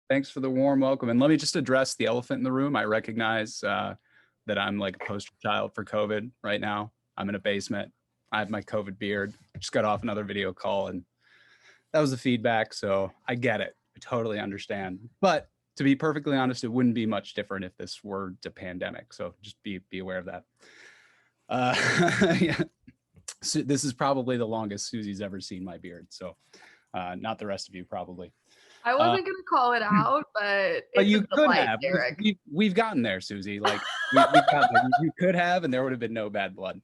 Thanks for the warm welcome. And let me just address the elephant in the room. I recognize that I'm like a poster child for COVID right now. I'm in a basement. I have my COVID beard. Just got off another video call, and that was the feedback. So I get it. I totally understand. But to be perfectly honest, it wouldn't be much different if this were the pandemic. So just be aware of that. Yeah. So this is probably the longest Susie's ever seen my beard. So not the rest of you probably. I wasn't gonna call it out, but But it's a you bit could light, have. Derek. We've gotten there, Susie. Like we've got there. You could have, and there would have been no bad blood.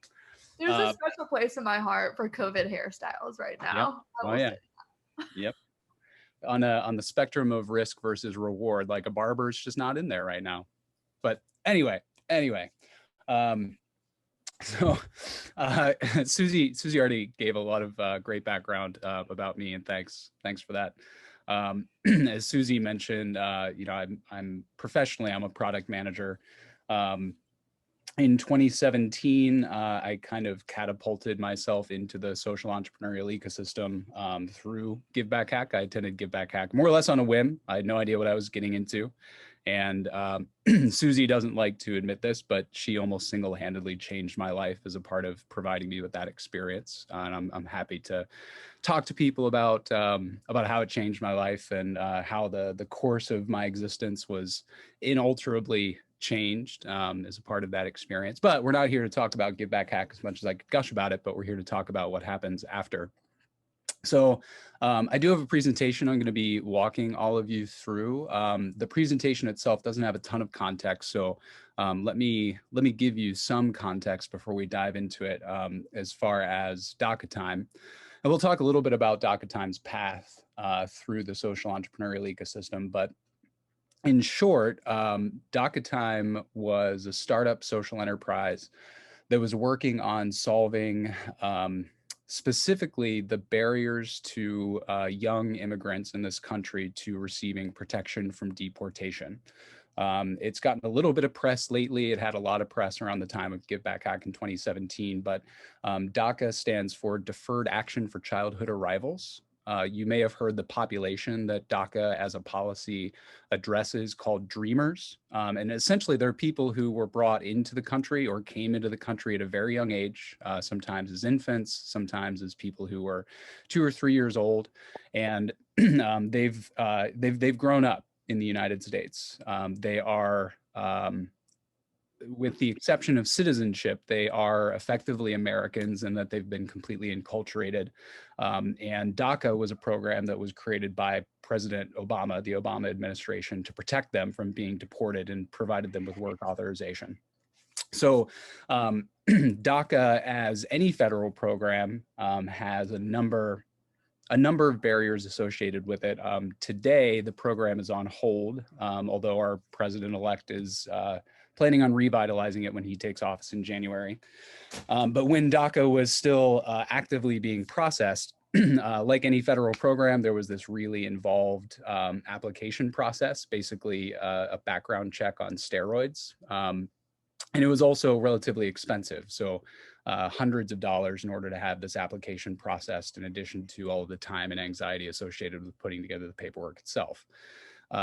There's a special place in my heart for COVID hairstyles right Yep. now. I Oh will yeah. say. Yep. On the spectrum of risk versus reward, like a barber's just not in there right now. But anyway. Um, so Susie already gave a lot of great background about me, and thanks for that. As Susie mentioned, I'm professionally, I'm a product manager. In 2017, I kind of catapulted myself into the social entrepreneurial ecosystem through GiveBackHack. I attended GiveBackHack more or less on a whim. I had no idea what I was getting into. And Susie doesn't like to admit this, but she almost single-handedly changed my life as a part of providing me with that experience. And I'm happy to talk to people about how it changed my life and how the course of my existence was inalterably changed as a part of that experience. But we're not here to talk about GiveBackHack as much as I could gush about it, but we're here to talk about what happens after. So I do have a presentation I'm going to be walking all of you through. The presentation itself doesn't have a ton of context, so let me give you some context before we dive into it as far as DACA Time. And we'll talk a little bit about DACA Time's path through the social entrepreneurial ecosystem. But in short, DACA Time was a startup social enterprise that was working on solving specifically the barriers to young immigrants in this country to receiving protection from deportation. It's gotten a little bit of press lately. It had a lot of press around the time of GiveBackHack in 2017, but DACA stands for Deferred Action for Childhood Arrivals. You may have heard the population that DACA as a policy addresses called dreamers. And essentially they're people who were brought into the country or came into the country at a very young age, sometimes as infants, sometimes as people who were 2 or 3 years old. And they've grown up in the United States. They are, with the exception of citizenship, they are effectively Americans in that they've been completely enculturated. And DACA was a program that was created by President Obama, the Obama administration, to protect them from being deported and provided them with work authorization. So DACA, as any federal program, has a number of barriers associated with it. Today, the program is on hold, although our president-elect is planning on revitalizing it when he takes office in January. But when DACA was still actively being processed, like any federal program, there was this really involved application process, basically a background check on steroids. And it was also relatively expensive. So hundreds of dollars in order to have this application processed, in addition to all of the time and anxiety associated with putting together the paperwork itself.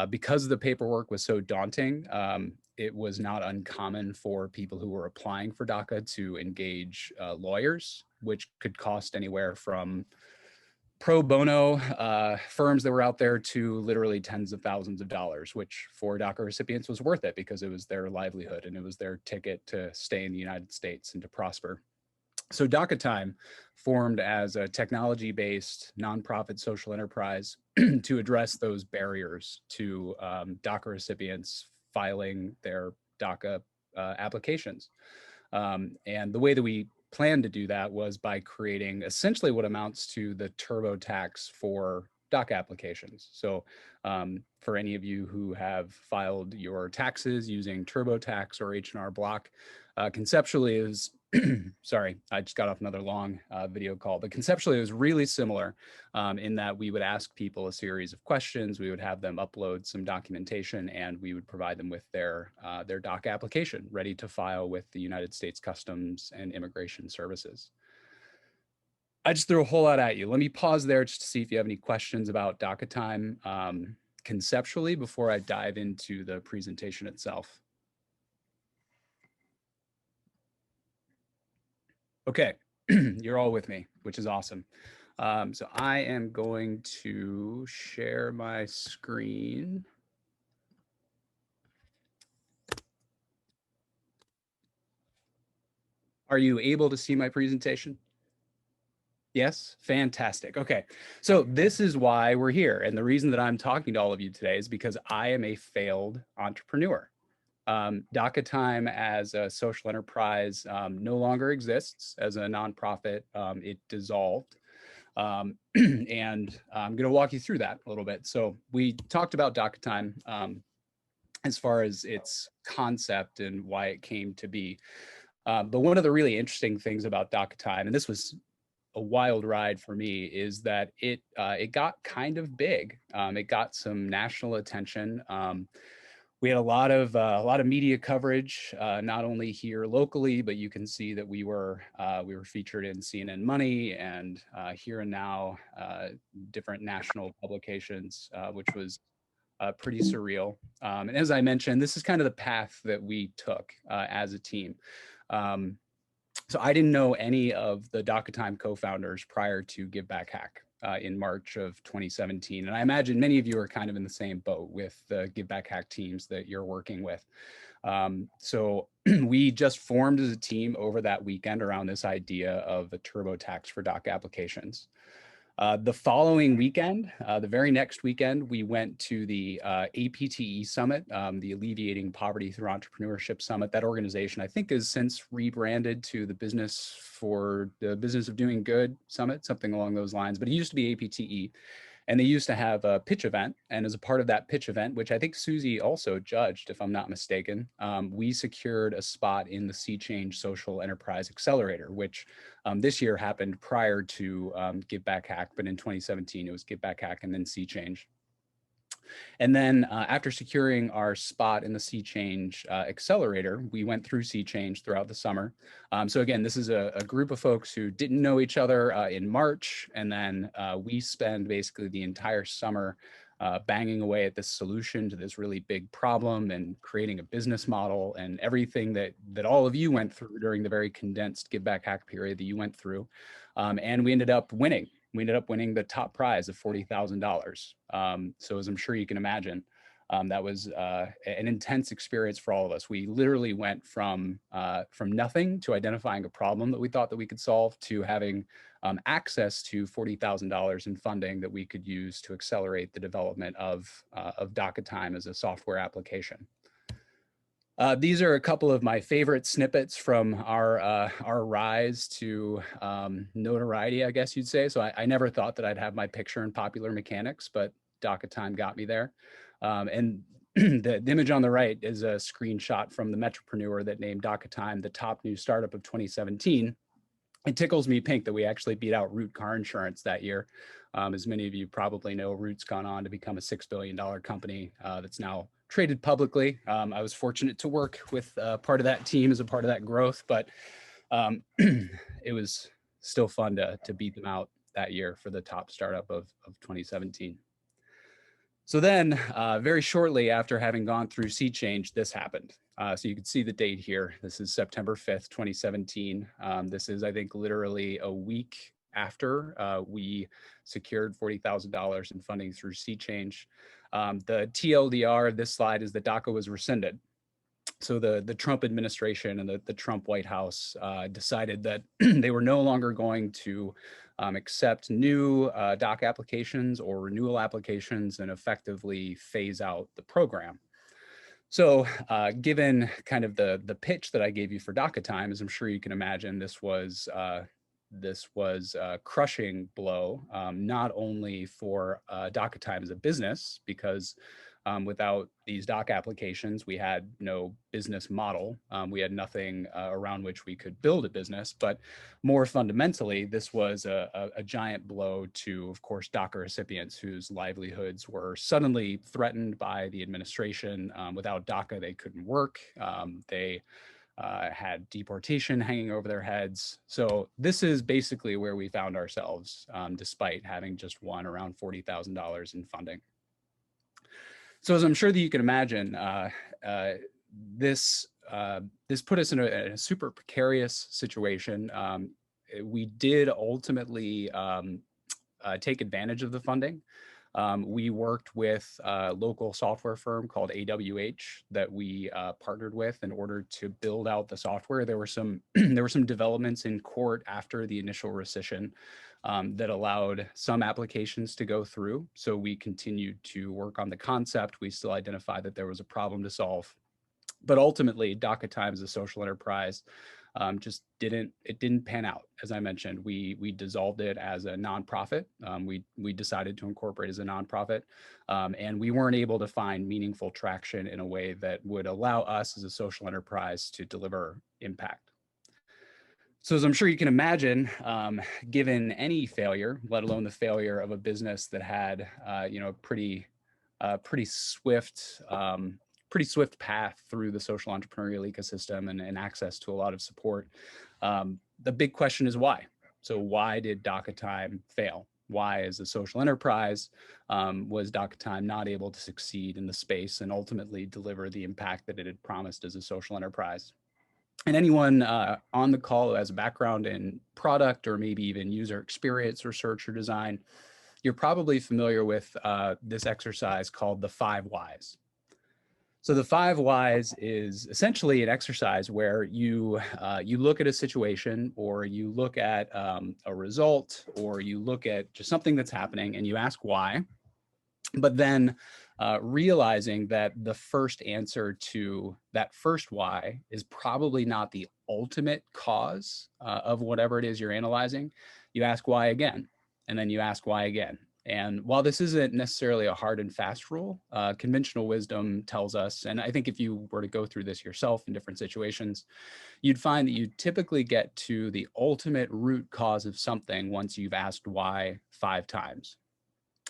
Because the paperwork was so daunting, it was not uncommon for people who were applying for DACA to engage lawyers, which could cost anywhere from pro bono firms that were out there to literally tens of thousands of dollars, which for DACA recipients was worth it because it was their livelihood and it was their ticket to stay in the United States and to prosper. So DACA Time formed as a technology-based nonprofit social enterprise to address those barriers to DACA recipients filing their DACA applications. And the way that we planned to do that was by creating essentially what amounts to the TurboTax for DACA applications. So for any of you who have filed your taxes using TurboTax or H&R Block, conceptually is sorry, I just got off another long video call, but conceptually it was really similar in that we would ask people a series of questions, we would have them upload some documentation, and we would provide them with their DACA application ready to file with the United States Customs and Immigration Services. I just threw a whole lot at you. Let me pause there just to see if you have any questions about DACA Time. conceptually before I dive into the presentation itself. Okay, you're all with me, which is awesome. So I am going to share my screen. Are you able to see my presentation? Yes, fantastic. Okay, so this is why we're here. And the reason that I'm talking to all of you today is because I am a failed entrepreneur. DACA Time as a social enterprise no longer exists as a nonprofit. It dissolved. And I'm going to walk you through that a little bit. So we talked about DACA Time as far as its concept and why it came to be. But one of the really interesting things about DACA Time, and this was a wild ride for me, is that it got kind of big. It got some national attention. We had a lot of media coverage, not only here locally, but you can see that we were featured in CNN Money and Here and Now, different national publications, which was pretty surreal. And as I mentioned, this is kind of the path that we took as a team. So I didn't know any of the DACA Time co-founders prior to GiveBackHack in March of 2017. And I imagine many of you are kind of in the same boat with the GiveBackHack teams that you're working with. So we just formed as a team over that weekend around this idea of a TurboTax for DACA applications. The following weekend, the very next weekend, we went to the APTE Summit, the Alleviating Poverty Through Entrepreneurship Summit. That organization, I think, has since rebranded to the Business of Doing Good Summit, something along those lines. But it used to be APTE. And they used to have a pitch event. And as a part of that pitch event, which I think Susie also judged, if I'm not mistaken, we secured a spot in the Sea Change Social Enterprise Accelerator, which this year happened prior to GiveBackHack, but in 2017, it was GiveBackHack and then Sea Change. And then after securing our spot in the Sea Change Accelerator, we went through Sea Change throughout the summer. So again, this is a group of folks who didn't know each other in March, and then we spend basically the entire summer banging away at this solution to this really big problem and creating a business model and everything that all of you went through during the very condensed GiveBackHack period that you went through. And we ended up winning. We ended up winning the top prize of $40,000. So as I'm sure you can imagine, that was an intense experience for all of us. We literally went from nothing to identifying a problem that we thought that we could solve to having access to $40,000 in funding that we could use to accelerate the development of DACA Time as a software application. These are a couple of my favorite snippets from our rise to notoriety, I guess you'd say. So I never thought that I'd have my picture in Popular Mechanics, but DACA Time got me there. And the image on the right is a screenshot from the Metropreneur that named DACA Time the top new startup of 2017. It tickles me pink that we actually beat out Root Car Insurance that year. As many of you probably know, Root's gone on to become a $6 billion company that's now traded publicly. I was fortunate to work with part of that team as a part of that growth, but it was still fun to beat them out that year for the top startup of 2017. So then very shortly after having gone through Sea Change, this happened. So you can see the date here. This is September 5th, 2017. This is, I think, literally a week after we secured $40,000 in funding through Sea Change. The TLDR of this slide is that DACA was rescinded. So the Trump administration and the Trump White House decided that they were no longer going to accept new DACA applications or renewal applications and effectively phase out the program. So given kind of the pitch that I gave you for DACA Time, as I'm sure you can imagine, this was a crushing blow, not only for DACA Time as a business, because without these DACA applications, we had no business model. We had nothing around which we could build a business. But more fundamentally, this was a giant blow to, of course, DACA recipients whose livelihoods were suddenly threatened by the administration. Without DACA, they couldn't work. They had deportation hanging over their heads. So this is basically where we found ourselves, despite having just won around $40,000 in funding. So as I'm sure that you can imagine, this put us in a super precarious situation. We did ultimately take advantage of the funding. We worked with a local software firm called AWH that we partnered with in order to build out the software. There were some there were some developments in court after the initial rescission that allowed some applications to go through. So we continued to work on the concept. We still identified that there was a problem to solve. But ultimately, DACA Time as a social enterprise just didn't pan out. As I mentioned, we dissolved it as a nonprofit. We decided to incorporate as a nonprofit, and we weren't able to find meaningful traction in a way that would allow us as a social enterprise to deliver impact. So as I'm sure you can imagine, given any failure, let alone the failure of a business that had pretty swift path through the social entrepreneurial ecosystem and access to a lot of support. The big question is why? So why did DACA Time fail? Why, as a social enterprise, was DACA Time not able to succeed in the space and ultimately deliver the impact that it had promised as a social enterprise? And anyone on the call who has a background in product or maybe even user experience research or design, you're probably familiar with this exercise called the 5 whys. So the 5 whys is essentially an exercise where you look at a situation, or you look at a result, or you look at just something that's happening and you ask why, but then realizing that the first answer to that first why is probably not the ultimate cause of whatever it is you're analyzing. You ask why again, and then you ask why again. And while this isn't necessarily a hard and fast rule, conventional wisdom tells us, and I think if you were to go through this yourself in different situations, you'd find that you typically get to the ultimate root cause of something once you've asked why 5 times.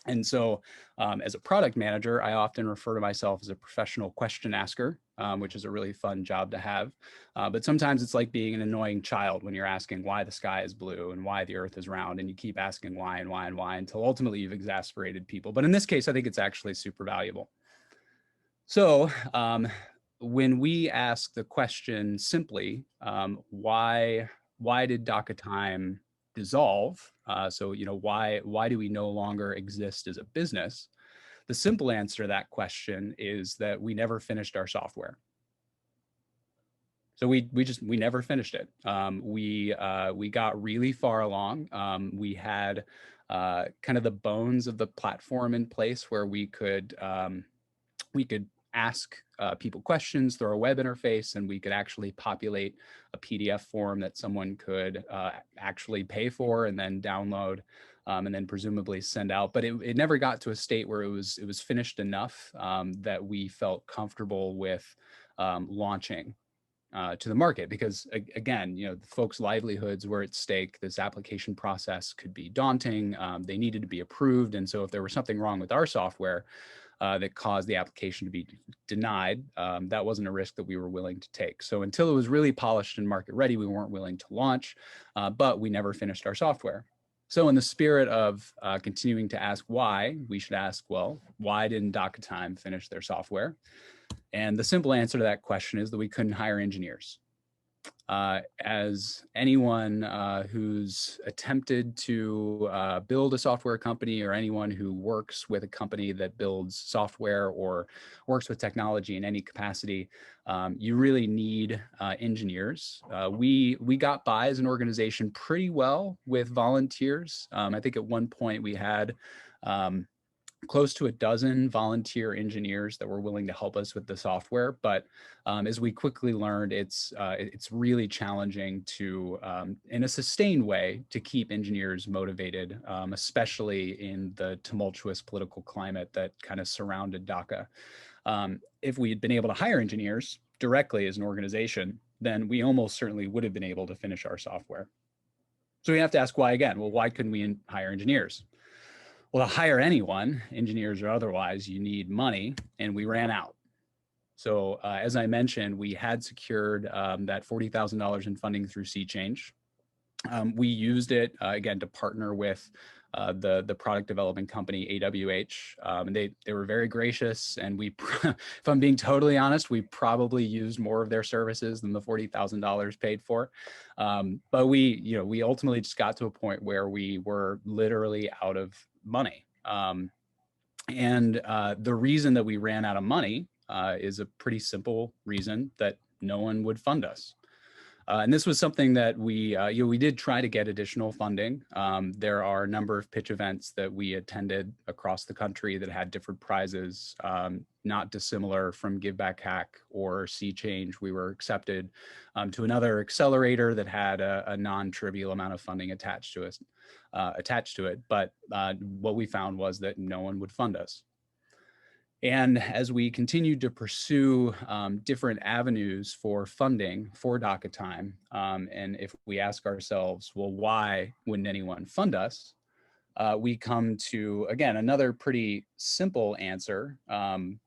And so as a product manager, I often refer to myself as a professional question asker, which is a really fun job to have. But sometimes it's like being an annoying child when you're asking why the sky is blue and why the earth is round, and you keep asking why and why and why until ultimately you've exasperated people. But in this case, I think it's actually super valuable. So when we ask the question simply, why did DACA Time dissolve? So, why do we no longer exist as a business? The simple answer to that question is that we never finished our software. So we never finished it. We got really far along. We had kind of the bones of the platform in place where we could ask people questions through our web interface, and we could actually populate a PDF form that someone could actually pay for and then download and then presumably send out. But it never got to a state where it was finished enough that we felt comfortable with launching to the market, because again, the folks' livelihoods were at stake. This application process could be daunting. They needed to be approved, and so if there was something wrong with our software that caused the application to be denied, that wasn't a risk that we were willing to take. So until it was really polished and market ready, we weren't willing to launch, but we never finished our software. So in the spirit of continuing to ask why, we should ask, well, why didn't DACA Time finish their software? And the simple answer to that question is that we couldn't hire engineers. As anyone who's attempted to build a software company, or anyone who works with a company that builds software or works with technology in any capacity, you really need engineers. We got by as an organization pretty well with volunteers. I think at one point we had close to a dozen volunteer engineers that were willing to help us with the software. But as we quickly learned, it's really challenging to, in a sustained way, to keep engineers motivated, especially in the tumultuous political climate that kind of surrounded DACA. If we had been able to hire engineers directly as an organization, then we almost certainly would have been able to finish our software. So we have to ask why again. Well, why couldn't we hire engineers? Well, to hire anyone, engineers or otherwise, you need money, and we ran out. So as I mentioned, we had secured that $40,000 in funding through SeaChange. We used it, again, to partner with the product development company AWH, and they were very gracious. And we, if I'm being totally honest, we probably used more of their services than the $40,000 paid for. But we ultimately just got to a point where we were literally out of money. And the reason that we ran out of money is a pretty simple reason, that no one would fund us. And this was something that we did try to get additional funding. There are a number of pitch events that we attended across the country that had different prizes, not dissimilar from GiveBackHack or Sea Change. We were accepted to another accelerator that had a non-trivial amount of funding attached to it. But what we found was that no one would fund us. And as we continued to pursue different avenues for funding for DACA Time, and if we ask ourselves, well, why wouldn't anyone fund us? We come to, again, another pretty simple answer,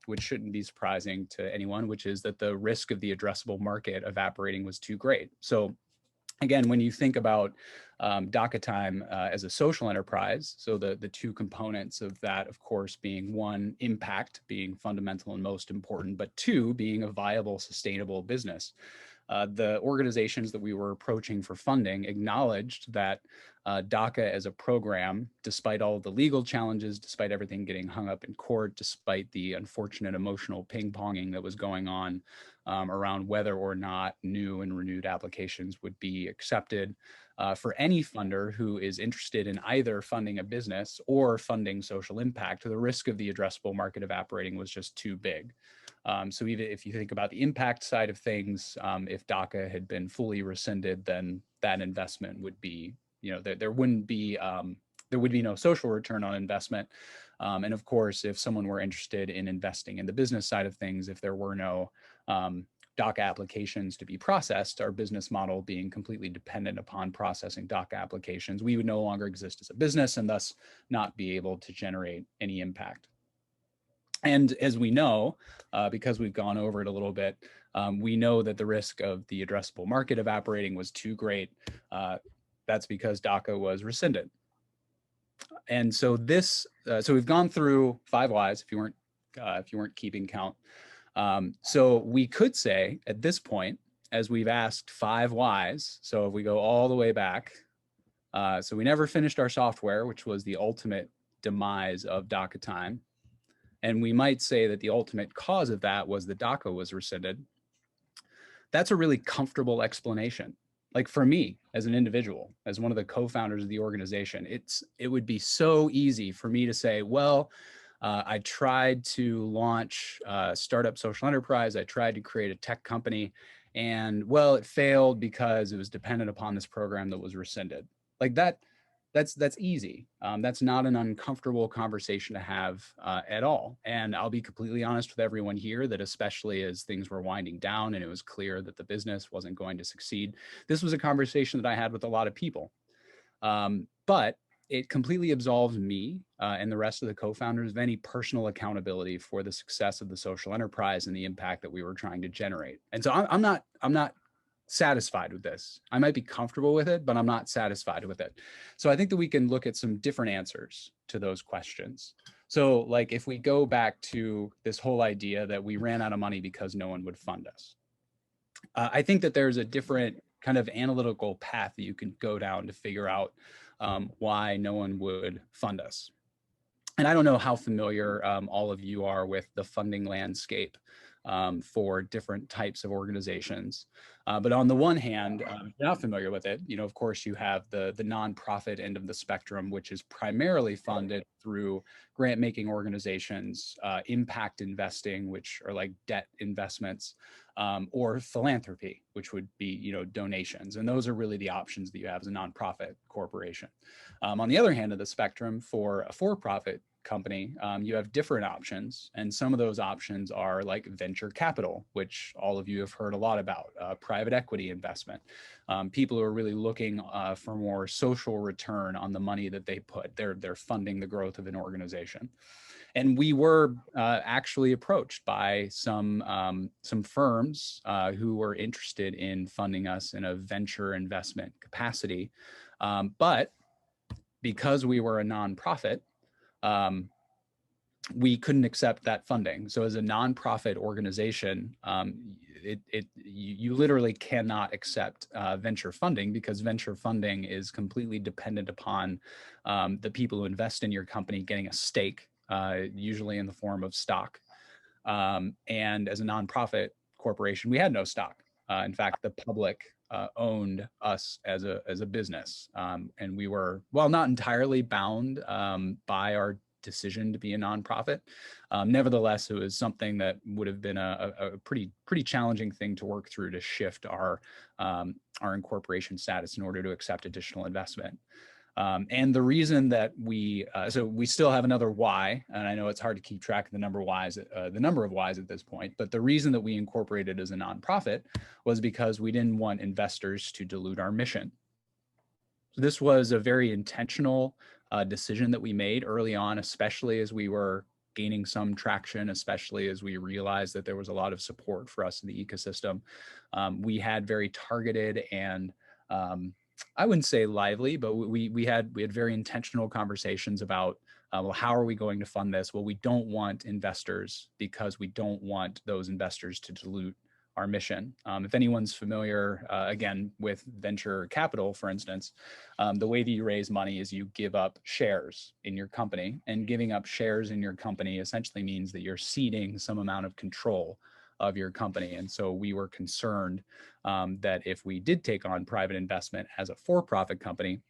which shouldn't be surprising to anyone, which is that the risk of the addressable market evaporating was too great. So again, when you think about DACA Time as a social enterprise, so the two components of that, of course, being one, impact being fundamental and most important, but two, being a viable, sustainable business. The organizations that we were approaching for funding acknowledged that DACA as a program, despite all of the legal challenges, despite everything getting hung up in court, despite the unfortunate emotional ping-ponging that was going on around whether or not new and renewed applications would be accepted, for any funder who is interested in either funding a business or funding social impact, the risk of the addressable market evaporating was just too big. So even if you think about the impact side of things, if DACA had been fully rescinded, then that investment would be, there would be no social return on investment. And of course, if someone were interested in investing in the business side of things, if there were no DACA applications to be processed, our business model being completely dependent upon processing DACA applications, we would no longer exist as a business and thus not be able to generate any impact. And as we know, because we've gone over it a little bit, we know that the risk of the addressable market evaporating was too great. That's because DACA was rescinded. And so so we've gone through 5 whys if you weren't keeping count. So we could say at this point, as we've asked 5 whys, so if we go all the way back, so we never finished our software, which was the ultimate demise of DACA Time. And we might say that the ultimate cause of that was that DACA was rescinded. That's a really comfortable explanation. Like for me as an individual, as one of the co-founders of the organization, it would be so easy for me to say, well, I tried to launch a startup social enterprise. I tried to create a tech company, and well, it failed because it was dependent upon this program that was rescinded. Like that's easy. That's not an uncomfortable conversation to have at all. And I'll be completely honest with everyone here that especially as things were winding down and it was clear that the business wasn't going to succeed, this was a conversation that I had with a lot of people. But it completely absolves me and the rest of the co-founders of any personal accountability for the success of the social enterprise and the impact that we were trying to generate. And so I'm not satisfied with this. I might be comfortable with it, but I'm not satisfied with it. So I think that we can look at some different answers to those questions. So like if we go back to this whole idea that we ran out of money because no one would fund us, I think that there's a different kind of analytical path that you can go down to figure out why no one would fund us. And I don't know how familiar all of you are with the funding landscape for different types of organizations. But on the one hand, if you're not familiar with it, of course, you have the nonprofit end of the spectrum, which is primarily funded through grant-making organizations, impact investing, which are like debt investments, or philanthropy, which would be, donations. And those are really the options that you have as a nonprofit corporation. On the other hand of the spectrum, for a for-profit company, you have different options. And some of those options are like venture capital, which all of you have heard a lot about, private equity investment, people who are really looking for more social return on the money that they put. They're funding the growth of an organization. And we were actually approached by some firms who were interested in funding us in a venture investment capacity. But because we were a nonprofit, we couldn't accept that funding. So as a nonprofit organization, you literally cannot accept venture funding, because venture funding is completely dependent upon the people who invest in your company getting a stake, usually in the form of stock. And as a nonprofit corporation, we had no stock. In fact, the public owned us as a business, and we were, well, not entirely bound by our decision to be a nonprofit. Nevertheless, it was something that would have been a pretty challenging thing to work through, to shift our incorporation status in order to accept additional investment. And the reason that so we still have another why, and I know it's hard to keep track of the number of whys at this point, but the reason that we incorporated as a nonprofit was because we didn't want investors to dilute our mission. So this was a very intentional decision that we made early on, especially as we were gaining some traction, especially as we realized that there was a lot of support for us in the ecosystem. We had very targeted and I wouldn't say lively, but we had very intentional conversations about, well, how are we going to fund this? Well, we don't want investors, because we don't want those investors to dilute our mission. If anyone's familiar, again, with venture capital, for instance, the way that you raise money is you give up shares in your company, and giving up shares in your company essentially means that you're ceding some amount of control of your company. And so we were concerned that if we did take on private investment as a for-profit company,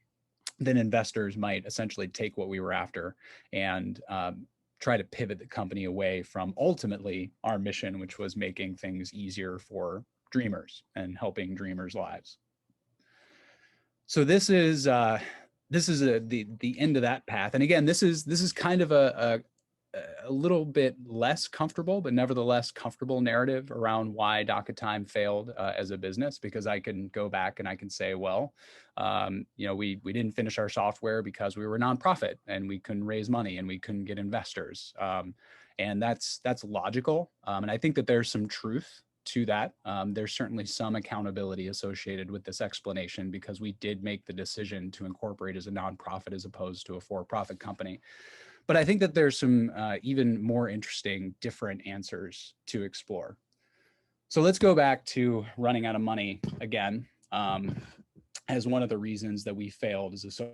then investors might essentially take what we were after and try to pivot the company away from ultimately our mission, which was making things easier for dreamers and helping dreamers' lives. So this is the end of that path. And again, this is kind of a little bit less comfortable, but nevertheless comfortable narrative around why DACA Time failed as a business, because I can go back and I can say, well, we didn't finish our software because we were a nonprofit and we couldn't raise money and we couldn't get investors. And that's logical. And I think that there's some truth to that. There's certainly some accountability associated with this explanation, because we did make the decision to incorporate as a nonprofit as opposed to a for-profit company. But I think that there's some even more interesting, different answers to explore. So let's go back to running out of money again as one of the reasons that we failed as a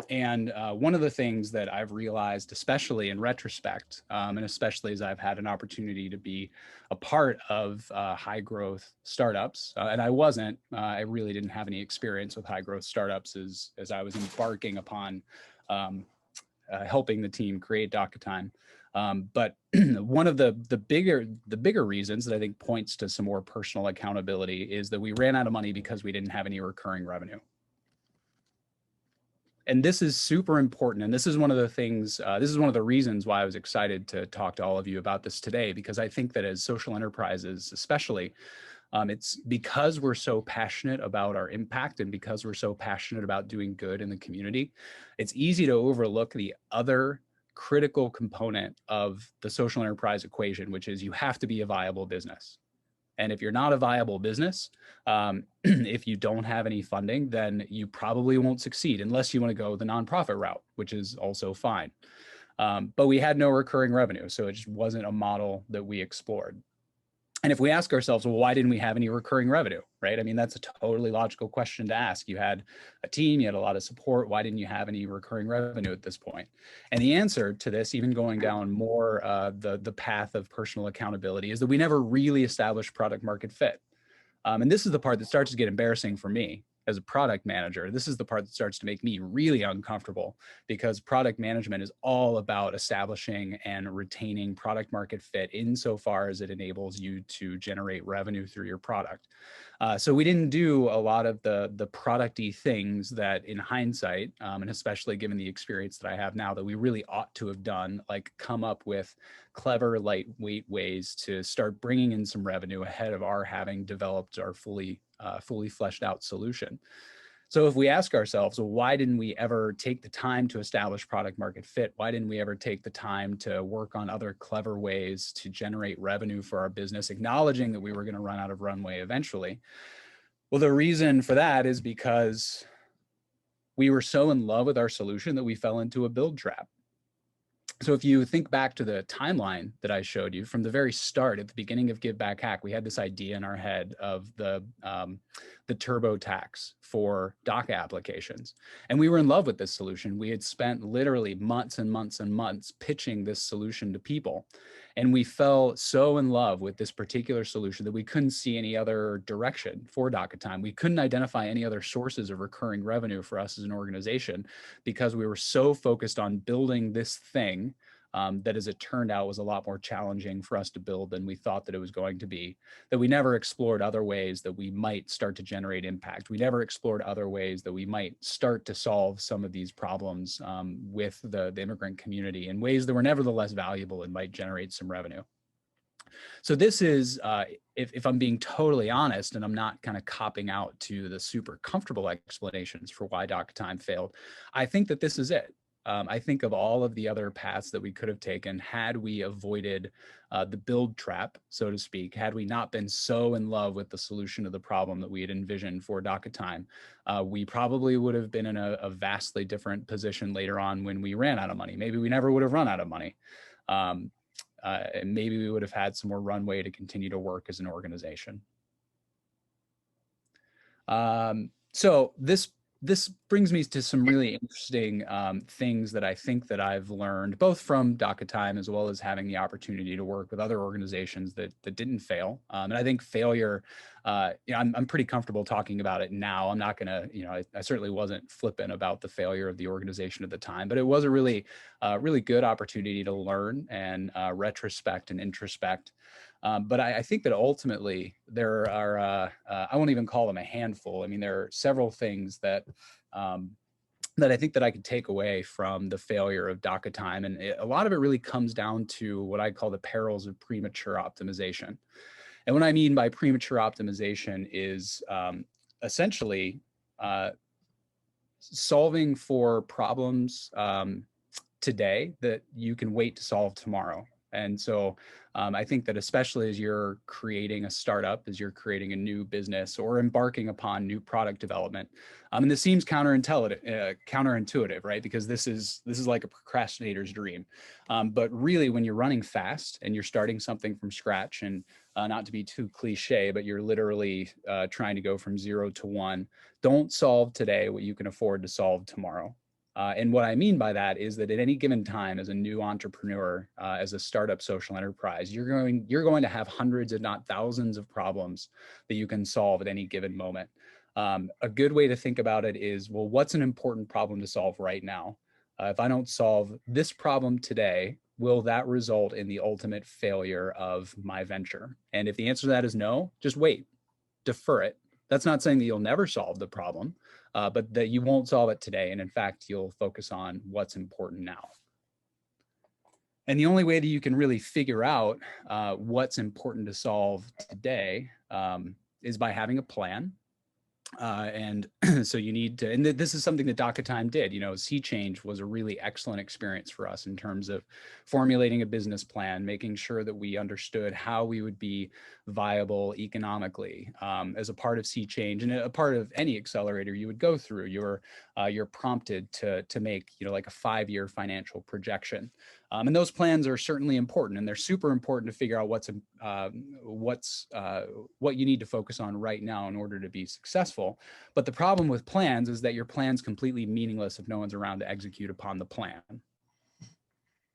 and one of the things that I've realized, especially in retrospect, and especially as I've had an opportunity to be a part of high growth startups, and I really didn't have any experience with high growth startups as I was embarking upon helping the team create DACA Time. But one of the bigger reasons that I think points to some more personal accountability is that we ran out of money because we didn't have any recurring revenue. And this is super important. And this is one of the things, this is one of the reasons why I was excited to talk to all of you about this today, because I think that as social enterprises, especially, it's because we're so passionate about our impact and because we're so passionate about doing good in the community, it's easy to overlook the other critical component of the social enterprise equation, which is you have to be a viable business. And if you're not a viable business, if you don't have any funding, then you probably won't succeed unless you want to go the nonprofit route, which is also fine. But we had no recurring revenue, so it just wasn't a model that we explored. And if we ask ourselves, well, why didn't we have any recurring revenue, right? I mean, that's a totally logical question to ask. You had a team, you had a lot of support. Why didn't you have any recurring revenue at this point? And the answer to this, even going down more the path of personal accountability, is that we never really established product market fit. And this is the part that starts to get embarrassing for me as a product manager. This is the part that starts to make me really uncomfortable, because product management is all about establishing and retaining product market fit insofar as it enables you to generate revenue through your product. So we didn't do a lot of the product-y things that in hindsight, and especially given the experience that I have now, that we really ought to have done, like come up with clever, lightweight ways to start bringing in some revenue ahead of our having developed our fully fleshed out solution. So if we ask ourselves, well, why didn't we ever take the time to establish product market fit? Why didn't we ever take the time to work on other clever ways to generate revenue for our business, acknowledging that we were going to run out of runway eventually? Well, the reason for that is because we were so in love with our solution that we fell into a build trap. So if you think back to the timeline that I showed you from the very start, at the beginning of GiveBackHack, we had this idea in our head of the turbo tax for DACA applications. And we were in love with this solution. We had spent literally months and months and months pitching this solution to people. And we fell so in love with this particular solution that we couldn't see any other direction for DACA Time. We couldn't identify any other sources of recurring revenue for us as an organization because we were so focused on building this thing that, as it turned out, was a lot more challenging for us to build than we thought that it was going to be, that we never explored other ways that we might start to generate impact. We never explored other ways that we might start to solve some of these problems with the immigrant community in ways that were nevertheless valuable and might generate some revenue. So this is, if I'm being totally honest, and I'm not kind of copping out to the super comfortable explanations for why DACA Time failed, I think that this is it. I think of all of the other paths that we could have taken had we avoided the build trap, so to speak, had we not been so in love with the solution to the problem that we had envisioned for DACA Time, we probably would have been in a vastly different position later on when we ran out of money. Maybe we never would have run out of money. And maybe we would have had some more runway to continue to work as an organization. So this brings me to some really interesting things that I think that I've learned, both from DACA Time as well as having the opportunity to work with other organizations that didn't fail. And I think failure, I'm pretty comfortable talking about it now. I'm not going to, I certainly wasn't flippant about the failure of the organization at the time, but it was a really good opportunity to learn and retrospect and introspect. But I think that ultimately there are, I won't even call them a handful. I mean, there are several things that that I think that I could take away from the failure of DACA Time. And a lot of it really comes down to what I call the perils of premature optimization. And what I mean by premature optimization is essentially solving for problems today that you can wait to solve tomorrow. And so I think that especially as you're creating a startup, as you're creating a new business or embarking upon new product development, and this seems counterintuitive, right? Because this is like a procrastinator's dream. But really, when you're running fast and you're starting something from scratch, and not to be too cliche, but you're literally trying to go from 0 to 1, don't solve today what you can afford to solve tomorrow. And what I mean by that is that at any given time, as a new entrepreneur, as a startup social enterprise, you're going to have hundreds, if not thousands, of problems that you can solve at any given moment. A good way to think about it is, well, what's an important problem to solve right now? If I don't solve this problem today, will that result in the ultimate failure of my venture? And if the answer to that is no, just wait, defer it. That's not saying that you'll never solve the problem, but that you won't solve it today. And in fact, you'll focus on what's important now. And the only way that you can really figure out what's important to solve today is by having a plan. And so you need to, and this is something that DACA Time did. Sea Change was a really excellent experience for us in terms of formulating a business plan, making sure that we understood how we would be viable economically as a part of Sea Change, and a part of any accelerator you would go through. You're prompted to make like a 5-year financial projection, and those plans are certainly important, and they're super important to figure out what you need to focus on right now in order to be successful. But the problem with plans is that your plan's completely meaningless if no one's around to execute upon the plan.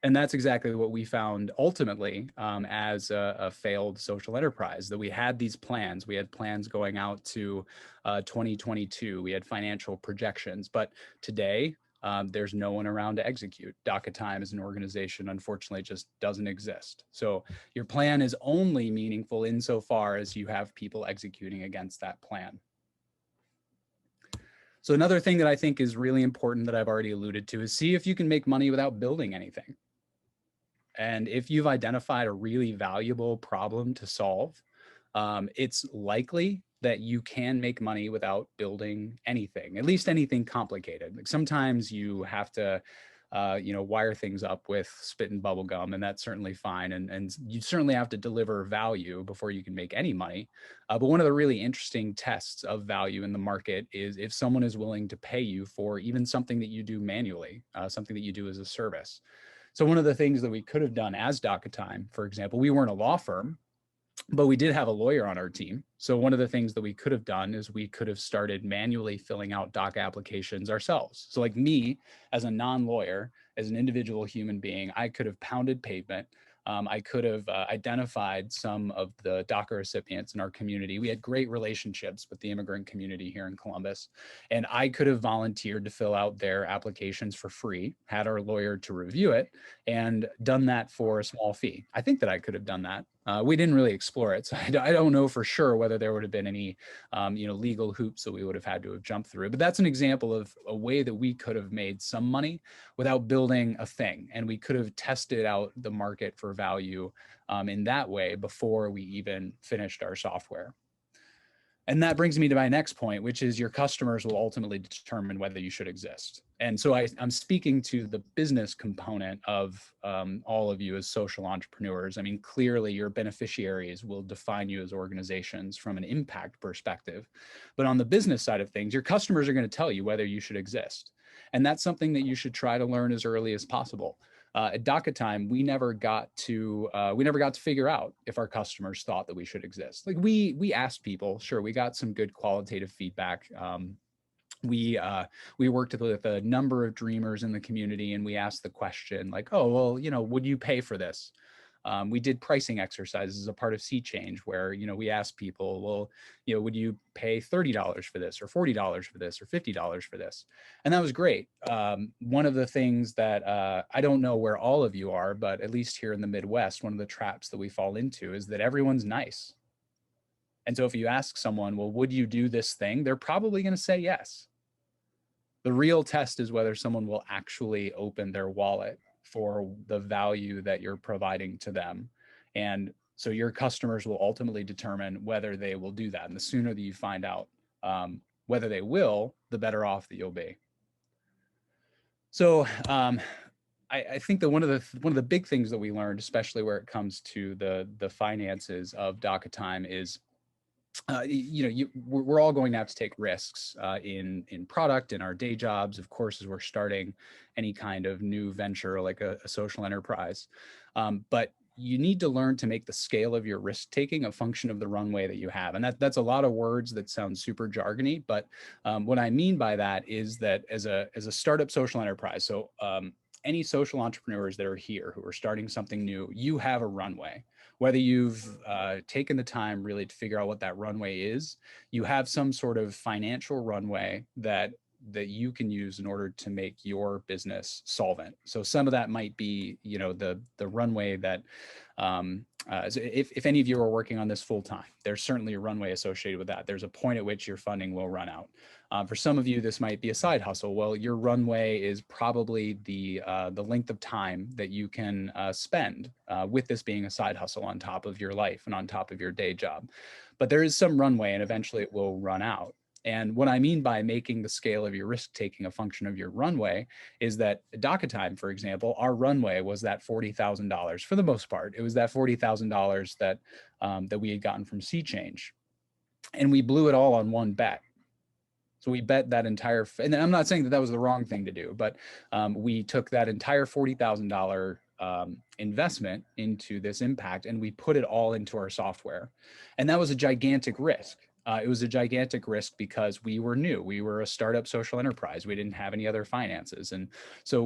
And that's exactly what we found ultimately as a failed social enterprise, that we had these plans. We had plans going out to 2022. We had financial projections. But today, there's no one around to execute. DACA Time as an organization, unfortunately, just doesn't exist. So your plan is only meaningful insofar as you have people executing against that plan. So another thing that I think is really important that I've already alluded to is see if you can make money without building anything. And if you've identified a really valuable problem to solve, it's likely that you can make money without building anything, at least anything complicated. Like sometimes you have to wire things up with spit and bubble gum, and that's certainly fine. And you certainly have to deliver value before you can make any money. But one of the really interesting tests of value in the market is if someone is willing to pay you for even something that you do manually, something that you do as a service. So one of the things that we could have done as DACA Time, for example, we weren't a law firm, but we did have a lawyer on our team. So one of the things that we could have done is we could have started manually filling out DACA applications ourselves. So like me, as a non-lawyer, as an individual human being, I could have pounded pavement. I could have identified some of the DACA recipients in our community. We had great relationships with the immigrant community here in Columbus. And I could have volunteered to fill out their applications for free, had our lawyer to review it, and done that for a small fee. I think that I could have done that. We didn't really explore it, so I don't know for sure whether there would have been any, legal hoops that we would have had to have jumped through. But that's an example of a way that we could have made some money without building a thing, and we could have tested out the market for value in that way before we even finished our software. And that brings me to my next point, which is your customers will ultimately determine whether you should exist. And so I'm speaking to the business component of all of you as social entrepreneurs. I mean, clearly your beneficiaries will define you as organizations from an impact perspective. But on the business side of things, your customers are going to tell you whether you should exist. And that's something that you should try to learn as early as possible. At DACA Time, we never got to figure out if our customers thought that we should exist. Like we asked people, sure, we got some good qualitative feedback. We worked with a number of dreamers in the community, and we asked the question like, oh, well, would you pay for this? We did pricing exercises as a part of Sea Change where, we asked people, well, would you pay $30 for this or $40 for this or $50 for this? And that was great. One of the things that I don't know where all of you are, but at least here in the Midwest, one of the traps that we fall into is that everyone's nice. And so if you ask someone, well, would you do this thing? They're probably going to say yes. The real test is whether someone will actually open their wallet for the value that you're providing to them. And so your customers will ultimately determine whether they will do that. And the sooner that you find out whether they will, the better off that you'll be. So I think that one of the big things that we learned, especially where it comes to the finances of DACA Time, is we're all going to have to take risks in product, in our day jobs, of course, as we're starting any kind of new venture like a social enterprise. But you need to learn to make the scale of your risk taking a function of the runway that you have. And that's a lot of words that sound super jargony. But what I mean by that is that as a startup social enterprise, so any social entrepreneurs that are here who are starting something new, you have a runway. Whether you've taken the time really to figure out what that runway is, you have some sort of financial runway that you can use in order to make your business solvent. So some of that might be, the runway that, if any of you are working on this full time, there's certainly a runway associated with that. There's a point at which your funding will run out. For some of you, this might be a side hustle. Well, your runway is probably the length of time that you can spend with this being a side hustle on top of your life and on top of your day job. But there is some runway, and eventually it will run out. And what I mean by making the scale of your risk taking a function of your runway is that at DACA Time, for example, our runway was that $40,000 for the most part. It was that $40,000 that we had gotten from Sea Change, and we blew it all on one bet. So we bet that entire, and I'm not saying that was the wrong thing to do, but we took that entire $40,000 investment into this impact, and we put it all into our software. And that was a gigantic risk. It was a gigantic risk because we were new. We were a startup social enterprise. We didn't have any other finances. And so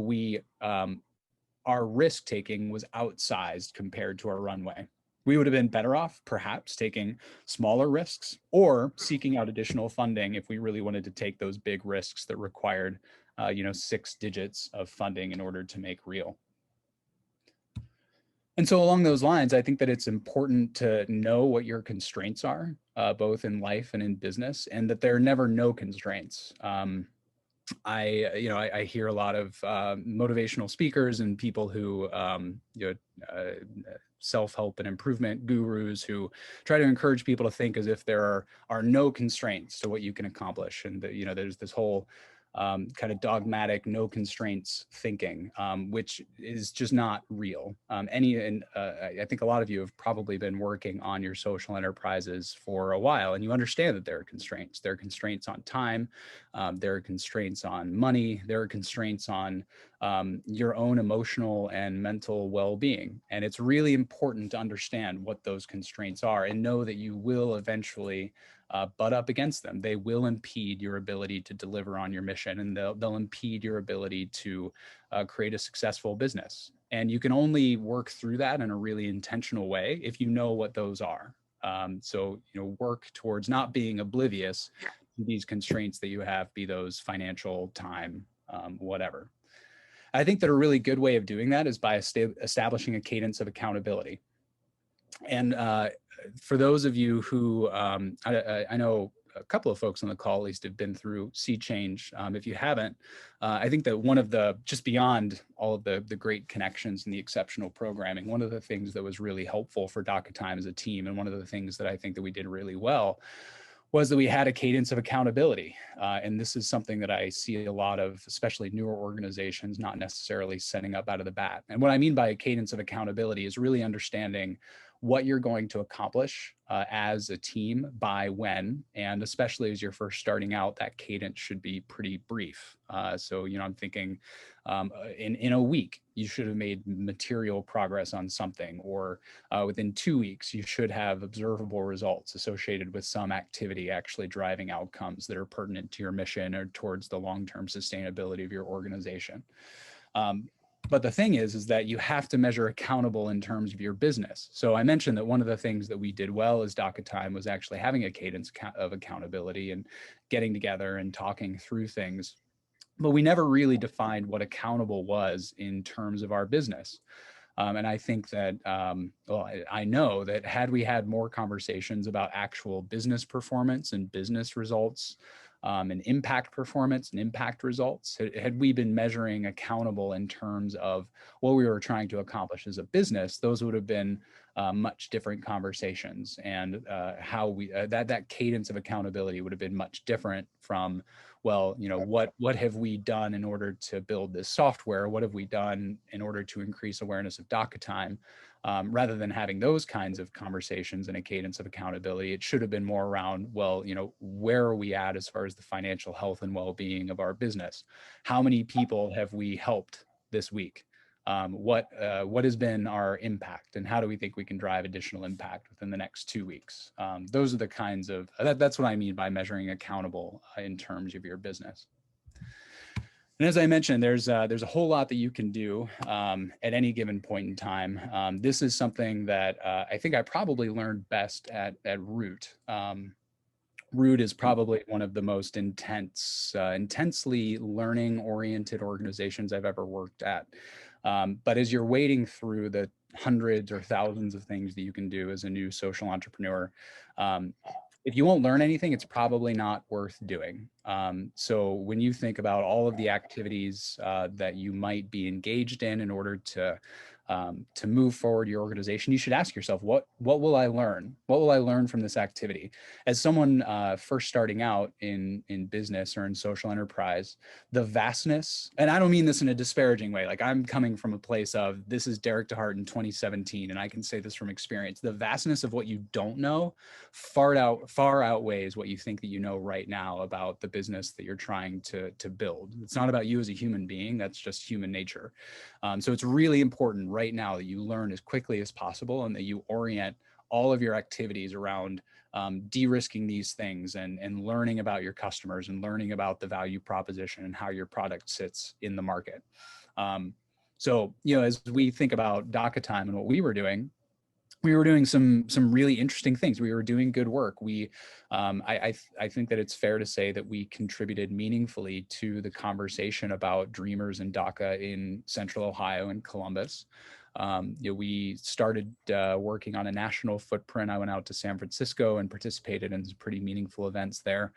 our risk taking was outsized compared to our runway. We would have been better off perhaps taking smaller risks or seeking out additional funding if we really wanted to take those big risks that required, 6 digits of funding in order to make real. And so along those lines, I think that it's important to know what your constraints are, both in life and in business, and that there are never no constraints. I hear a lot of motivational speakers and people who, self-help and improvement gurus who try to encourage people to think as if there are no constraints to what you can accomplish. And there's this whole kind of dogmatic, no constraints thinking, which is just not real. I think a lot of you have probably been working on your social enterprises for a while, and you understand that there are constraints. There are constraints on time. There are constraints on money. There are constraints on your own emotional and mental well-being. And it's really important to understand what those constraints are and know that you will eventually butt up against them. They will impede your ability to deliver on your mission, and they'll impede your ability to create a successful business. And you can only work through that in a really intentional way if you know what those are. So, work towards not being oblivious to these constraints that you have, be those financial, time, whatever. I think that a really good way of doing that is by establishing a cadence of accountability. And for those of you who, I know a couple of folks on the call at least have been through Sea Change. If you haven't, I think that one of the, just beyond all of the great connections and the exceptional programming, one of the things that was really helpful for DACA Time as a team, and one of the things that I think that we did really well, was that we had a cadence of accountability. And this is something that I see a lot of, especially newer organizations, not necessarily setting up out of the bat. And what I mean by a cadence of accountability is really understanding what you're going to accomplish as a team by when, and especially as you're first starting out, that cadence should be pretty brief. So, I'm thinking in a week, you should have made material progress on something, or within 2 weeks, you should have observable results associated with some activity actually driving outcomes that are pertinent to your mission or towards the long-term sustainability of your organization. But the thing is that you have to measure accountable in terms of your business. So I mentioned that one of the things that we did well as DACA Time was actually having a cadence of accountability and getting together and talking through things. But we never really defined what accountable was in terms of our business. And I think that, I know that had we had more conversations about actual business performance and business results, and impact performance and impact results, had we been measuring accountable in terms of what we were trying to accomplish as a business, those would have been much different conversations. And how we, that cadence of accountability would have been much different from, well, what have we done in order to build this software? What have we done in order to increase awareness of DACA Time? Rather than having those kinds of conversations and a cadence of accountability, it should have been more around, well, where are we at as far as the financial health and well-being of our business? How many people have we helped this week? What has been our impact, and how do we think we can drive additional impact within the next 2 weeks? Those are the kinds of, that's what I mean by measuring accountable in terms of your business. And as I mentioned, there's a whole lot that you can do at any given point in time. This is something that I think I probably learned best at Root. Root is probably one of the most intensely learning-oriented organizations I've ever worked at. But as you're wading through the hundreds or thousands of things that you can do as a new social entrepreneur, if you won't learn anything, it's probably not worth doing. So when you think about all of the activities that you might be engaged in order to move forward your organization, you should ask yourself, what will I learn? What will I learn from this activity? As someone first starting out in business or in social enterprise, the vastness, and I don't mean this in a disparaging way, like I'm coming from a place of, this is Derek DeHart in 2017, and I can say this from experience, the vastness of what you don't know far outweighs what you think that you know right now about the business that you're trying to build. It's not about you as a human being, that's just human nature. So it's really important right now that you learn as quickly as possible, and that you orient all of your activities around de-risking these things and learning about your customers and learning about the value proposition and how your product sits in the market. So, as we think about DACA Time and what we were doing some really interesting things. We were doing good work. I think that it's fair to say that we contributed meaningfully to the conversation about Dreamers and DACA in Central Ohio and Columbus. We started working on a national footprint. I went out to San Francisco and participated in some pretty meaningful events there.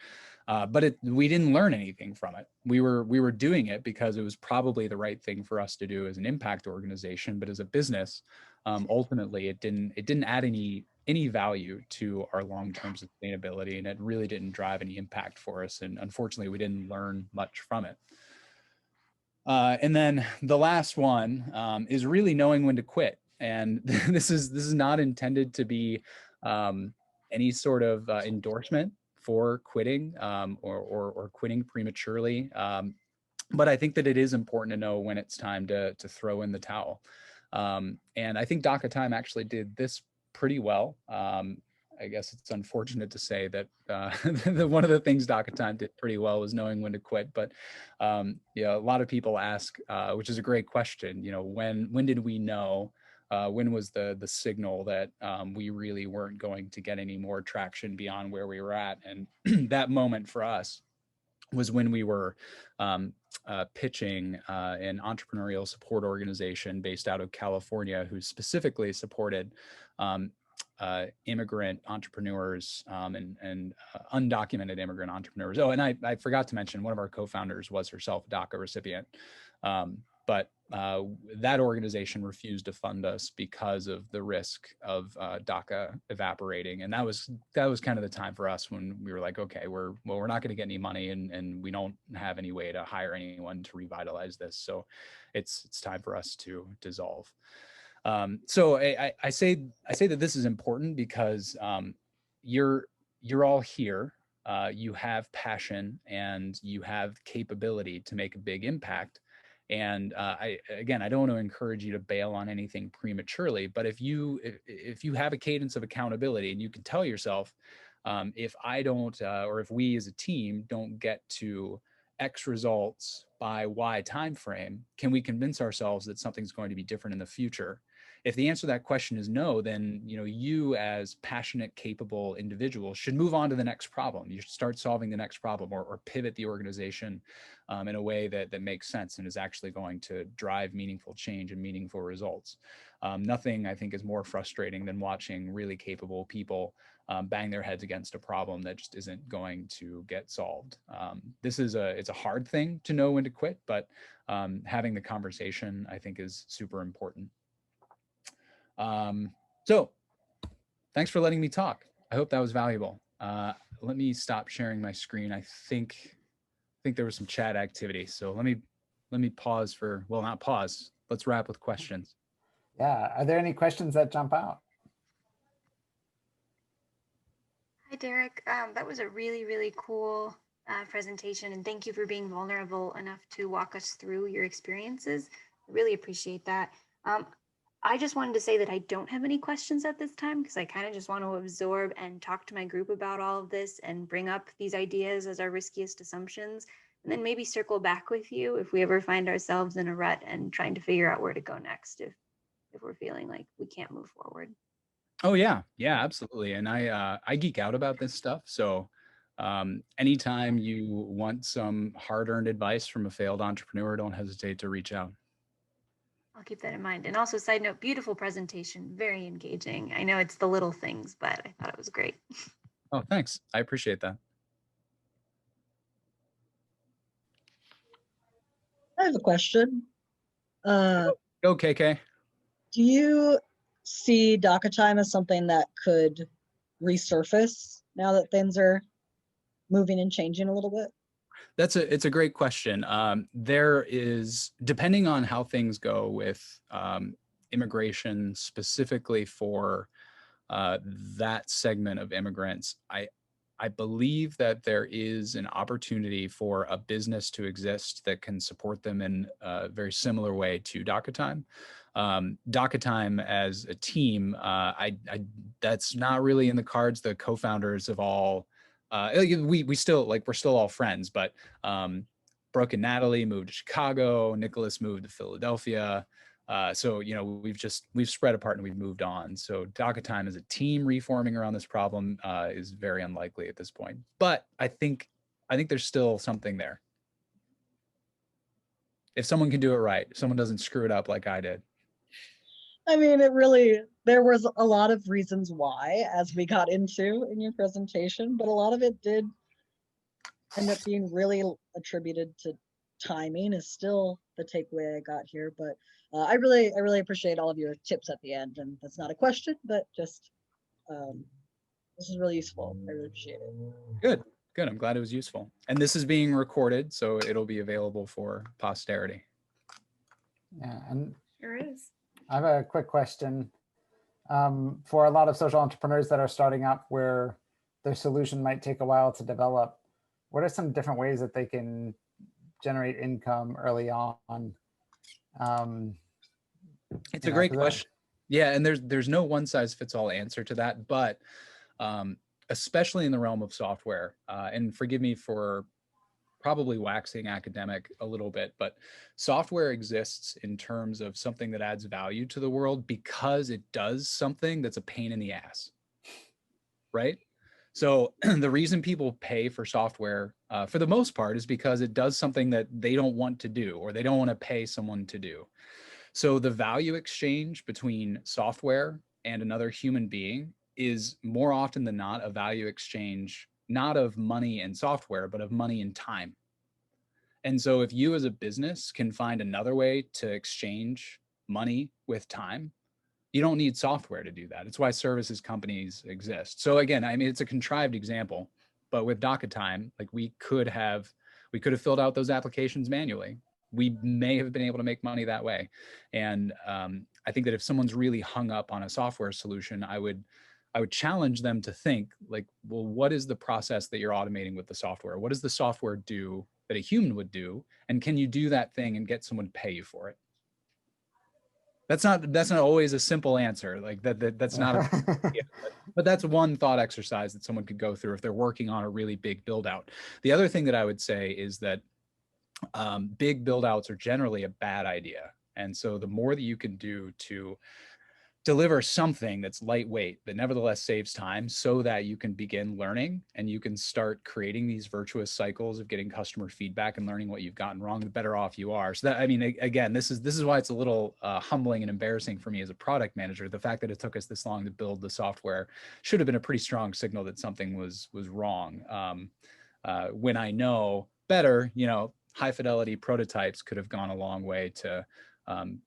But we didn't learn anything from it. We were doing it because it was probably the right thing for us to do as an impact organization, but as a business, ultimately it didn't add any any value to our long-term sustainability, and it really didn't drive any impact for us. And unfortunately, we didn't learn much from it. And then the last one is really knowing when to quit. And this is not intended to be any sort of endorsement for quitting or quitting prematurely. But I think that it is important to know when it's time to throw in the towel. And I think DACA Time actually did this pretty well. I guess it's unfortunate to say that one of the things DACA Time did pretty well was knowing when to quit. But yeah, a lot of people ask, which is a great question. You know, when did we know? When was the signal that we really weren't going to get any more traction beyond where we were at? And that moment for us was when we were pitching an entrepreneurial support organization based out of California who specifically supported immigrant entrepreneurs and undocumented immigrant entrepreneurs. Oh, and I forgot to mention one of our co-founders was herself a DACA recipient. But that organization refused to fund us because of the risk of DACA evaporating, and that was kind of the time for us when we were like, okay, we're not going to get any money, and we don't have any way to hire anyone to revitalize this, so it's time for us to dissolve. So I say that this is important because you're all here. You have passion and you have capability to make a big impact. And I don't want to encourage you to bail on anything prematurely, but if you have a cadence of accountability and you can tell yourself, if I don't, or if we as a team don't get to X results by Y time frame, can we convince ourselves that something's going to be different in the future? If the answer to that question is no, then you as passionate, capable individuals should move on to the next problem. You should start solving the next problem, or pivot the organization in a way that makes sense and is actually going to drive meaningful change and meaningful results. Nothing, I think, is more frustrating than watching really capable people bang their heads against a problem that just isn't going to get solved. It's a hard thing to know when to quit, but having the conversation, I think, is super important. So thanks for letting me talk. I hope that was valuable. Let me stop sharing my screen. I think there was some chat activity. So let me pause for, well, not pause. Let's wrap with questions. Yeah. Are there any questions that jump out? Hi, Derek. That was a really, really cool presentation, and thank you for being vulnerable enough to walk us through your experiences. I really appreciate that. I just wanted to say that I don't have any questions at this time because I kind of just want to absorb and talk to my group about all of this and bring up these ideas as our riskiest assumptions, and then maybe circle back with you if we ever find ourselves in a rut and trying to figure out where to go next if we're feeling like we can't move forward. Oh yeah, absolutely. And I geek out about this stuff. So anytime you want some hard-earned advice from a failed entrepreneur, don't hesitate to reach out. I'll keep that in mind. And also, side note, beautiful presentation, very engaging. I know it's the little things, but I thought it was great. Oh, thanks. I appreciate that. I have a question. Go, KK. Do you see DACA Time as something that could resurface now that things are moving and changing a little bit? It's a great question. There is, depending on how things go with immigration, specifically for that segment of immigrants, I believe that there is an opportunity for a business to exist that can support them in a very similar way to DACA Time. DACA Time as a team, that's not really in the cards. The co-founders have all, we're still all friends, but Brooke and Natalie moved to Chicago. Nicholas moved to Philadelphia. So we've spread apart and we've moved on. So DACA Time as a team reforming around this problem is very unlikely at this point. But I think there's still something there. If someone can do it right, if someone doesn't screw it up like I did. I mean, there was a lot of reasons why, as we got into in your presentation, but a lot of it did end up being really attributed to timing is still the takeaway I got here. But I really appreciate all of your tips at the end. And that's not a question, but just this is really useful. I really appreciate it. Good, good. I'm glad it was useful. And this is being recorded, so it'll be available for posterity. Yeah, and Sure is. I have a quick question. For a lot of social entrepreneurs that are starting up where their solution might take a while to develop, what are some different ways that they can generate income early on? It's a great question. Yeah, and there's no one size fits all answer to that, but especially in the realm of software, and forgive me for probably waxing academic a little bit, but software exists in terms of something that adds value to the world because it does something that's a pain in the ass, right? So the reason people pay for software for the most part is because it does something that they don't want to do, or they don't want to pay someone to do. So the value exchange between software and another human being is more often than not a value exchange, not of money and software, but of money and time. And so if you as a business can find another way to exchange money with time, you don't need software to do that. It's why services companies exist. So again, I mean, it's a contrived example, but with DACA Time, like we could have filled out those applications manually. We may have been able to make money that way. And I think that if someone's really hung up on a software solution, I would challenge them to think like, well, what is the process that you're automating with the software? What does the software do that a human would do? And can you do that thing and get someone to pay you for it? That's not always a simple answer. Like that's not a, yeah, but that's one thought exercise that someone could go through if they're working on a really big build out. The other thing that I would say is that big build outs are generally a bad idea. And so the more that you can do to deliver something that's lightweight, but nevertheless saves time so that you can begin learning and you can start creating these virtuous cycles of getting customer feedback and learning what you've gotten wrong, the better off you are. So that, I mean, again, this is why it's a little humbling and embarrassing for me as a product manager. The fact that it took us this long to build the software should have been a pretty strong signal that something was wrong. When I know better, you know, high fidelity prototypes could have gone a long way to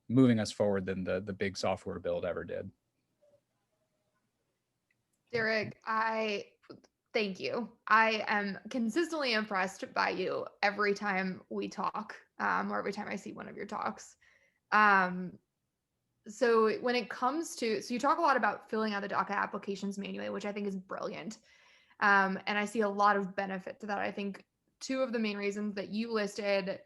moving us forward than the big software build ever did. Derek, I thank you. I am consistently impressed by you every time we talk, or every time I see one of your talks. So when it comes to, so you talk a lot about filling out the DACA applications manually, which I think is brilliant. And I see a lot of benefit to that. I think two of the main reasons that you listed,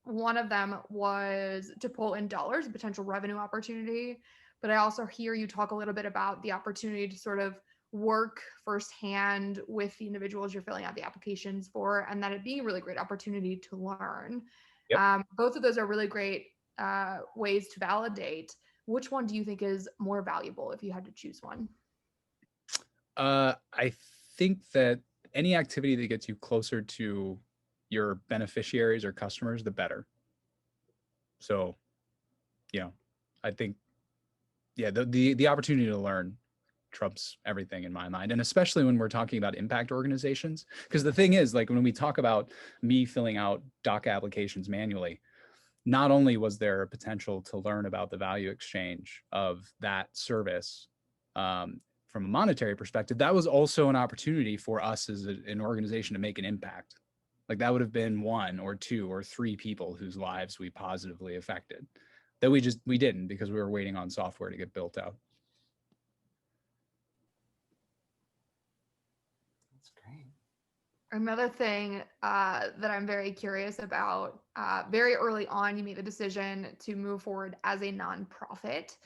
one of them was to pull in dollars, a potential revenue opportunity. But I also hear you talk a little bit about the opportunity to sort of work firsthand with the individuals you're filling out the applications for, and that it being a really great opportunity to learn. Yep. Both of those are really great ways to validate. Which one do you think is more valuable if you had to choose one? I think that any activity that gets you closer to your beneficiaries or customers, the better. So, you know, I think, yeah, the opportunity to learn trumps everything in my mind. And especially when we're talking about impact organizations, because the thing is, like when we talk about me filling out DACA applications manually, not only was there a potential to learn about the value exchange of that service from a monetary perspective, that was also an opportunity for us as an organization to make an impact. Like that would have been 1 or 2 or 3 people whose lives we positively affected that we didn't because we were waiting on software to get built out. That's great. Another thing that I'm very curious about, very early on, you made the decision to move forward as a nonprofit.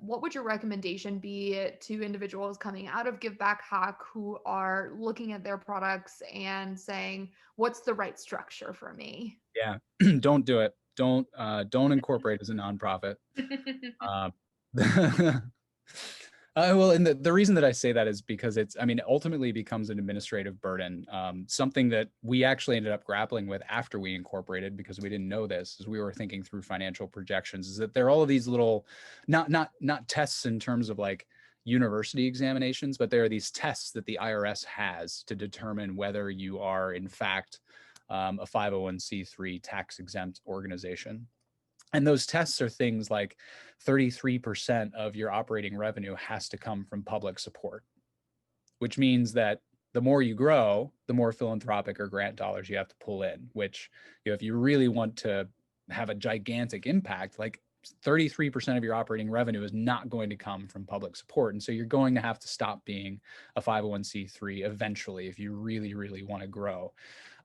What would your recommendation be to individuals coming out of GiveBackHack who are looking at their products and saying, what's the right structure for me? Yeah, don't do it. Don't incorporate as a nonprofit. Well, and the reason that I say that is because it's, I mean, it ultimately becomes an administrative burden. Something that we actually ended up grappling with after we incorporated, because we didn't know this, as we were thinking through financial projections, is that there are all of these little, not tests in terms of like university examinations, but there are these tests that the IRS has to determine whether you are in fact a 501c3 tax exempt organization. And those tests are things like 33% of your operating revenue has to come from public support, which means that the more you grow, the more philanthropic or grant dollars you have to pull in, which, if you really want to have a gigantic impact, like 33% of your operating revenue is not going to come from public support. And so you're going to have to stop being a 501c3 eventually if you really, really want to grow.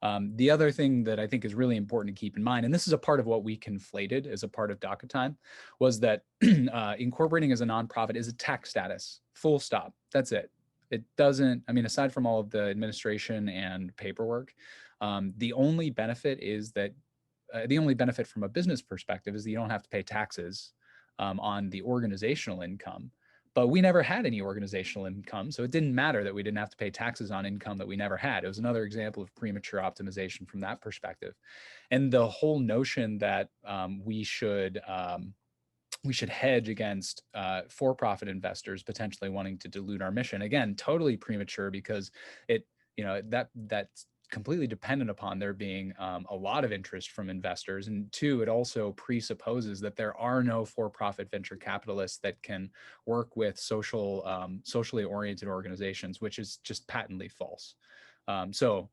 The other thing that I think is really important to keep in mind, and this is a part of what we conflated as a part of DACA Time, was that incorporating as a nonprofit is a tax status, full stop. That's it. It doesn't, I mean, aside from all of the administration and paperwork, the only benefit is that the only benefit from a business perspective is that you don't have to pay taxes on the organizational income. But we never had any organizational income, so it didn't matter that we didn't have to pay taxes on income that we never had. It was another example of premature optimization from that perspective. And the whole notion that we should hedge against for-profit investors potentially wanting to dilute our mission, again, totally premature, because it, that's completely dependent upon there being a lot of interest from investors. And two, it also presupposes that there are no for-profit venture capitalists that can work with socially oriented organizations, which is just patently false. So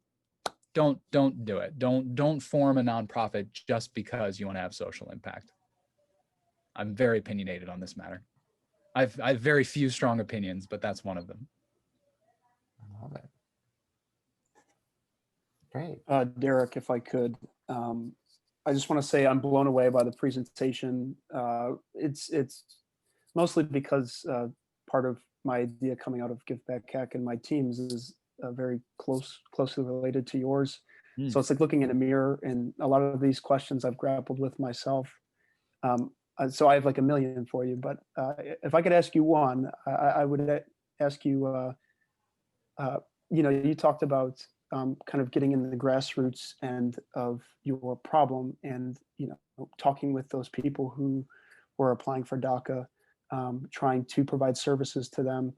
don't do it. Don't form a nonprofit just because you want to have social impact. I'm very opinionated on this matter. I have very few strong opinions, but that's one of them. I love it. Great. Derek, if I could, I just want to say I'm blown away by the presentation. It's mostly because part of my idea coming out of GiveBackHack and my teams is very closely related to yours. So it's like looking in a mirror, and a lot of these questions I've grappled with myself. So I have like a million for you, but if I could ask you one, I would ask you, you talked about kind of getting in the grassroots end of your problem, and talking with those people who were applying for DACA, trying to provide services to them.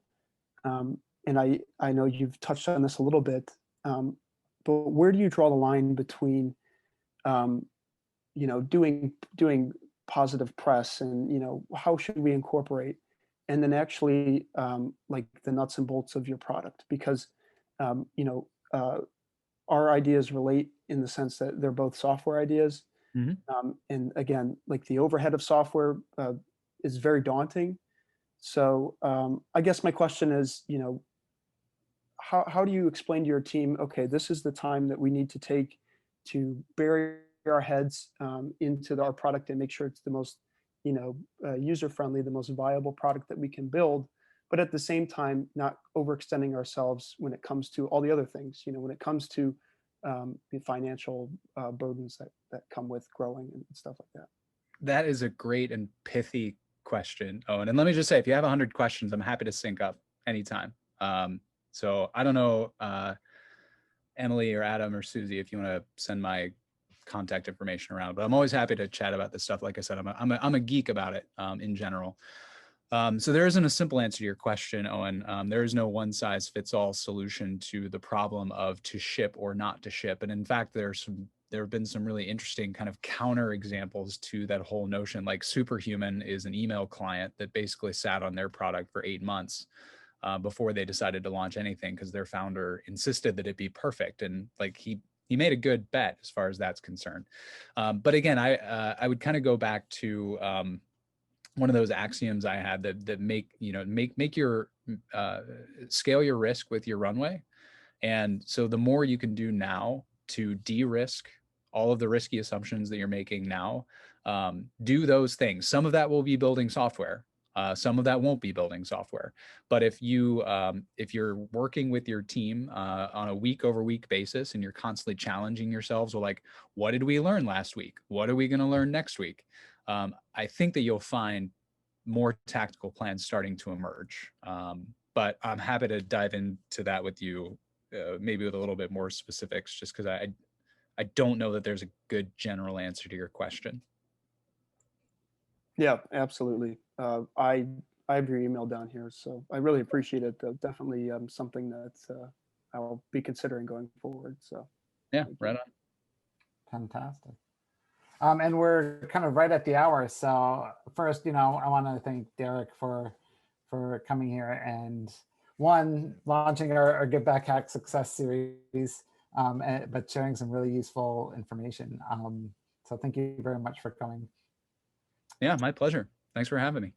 And I know you've touched on this a little bit, but where do you draw the line between doing positive press, and how should we incorporate, and then actually like the nuts and bolts of your product? Because our ideas relate in the sense that they're both software ideas. And again, like the overhead of software is very daunting. So I guess my question is, how do you explain to your team, okay, this is the time that we need to take to bury our heads into our product and make sure it's the most user-friendly, the most viable product that we can build, but at the same time, not overextending ourselves when it comes to all the other things, when it comes to the financial burdens that come with growing and stuff like that? That is a great and pithy question, Owen. And let me just say, if you have 100 questions, I'm happy to sync up anytime. So I don't know, Emily or Adam or Susie, if you want to send my contact information around, but I'm always happy to chat about this stuff. Like I said, I'm a geek about it in general. So there isn't a simple answer to your question, Owen. There is no one size fits all solution to the problem of to ship or not to ship. And in fact, there have been some really interesting kind of counter examples to that whole notion. Like Superhuman is an email client that basically sat on their product for 8 months before they decided to launch anything, because their founder insisted that it be perfect. And like he made a good bet as far as that's concerned. But again, I would kind of go back to one of those axioms I had that make your scale your risk with your runway. And so the more you can do now to de-risk all of the risky assumptions that you're making now, do those things. Some of that will be building software. Some of that won't be building software. But if you're working with your team on a week over week basis, and you're constantly challenging yourselves, well, like, what did we learn last week? What are we going to learn next week? I think that you'll find more tactical plans starting to emerge. But I'm happy to dive into that with you, maybe with a little bit more specifics, just because I don't know that there's a good general answer to your question. Yeah, absolutely. I have your email down here, so I really appreciate it. Definitely something that I'll be considering going forward. So yeah, right on. Fantastic. And we're kind of right at the hour. So first, I want to thank Derek for coming here and launching our Give Back Hack success series, but sharing some really useful information. So thank you very much for coming. Yeah, my pleasure. Thanks for having me.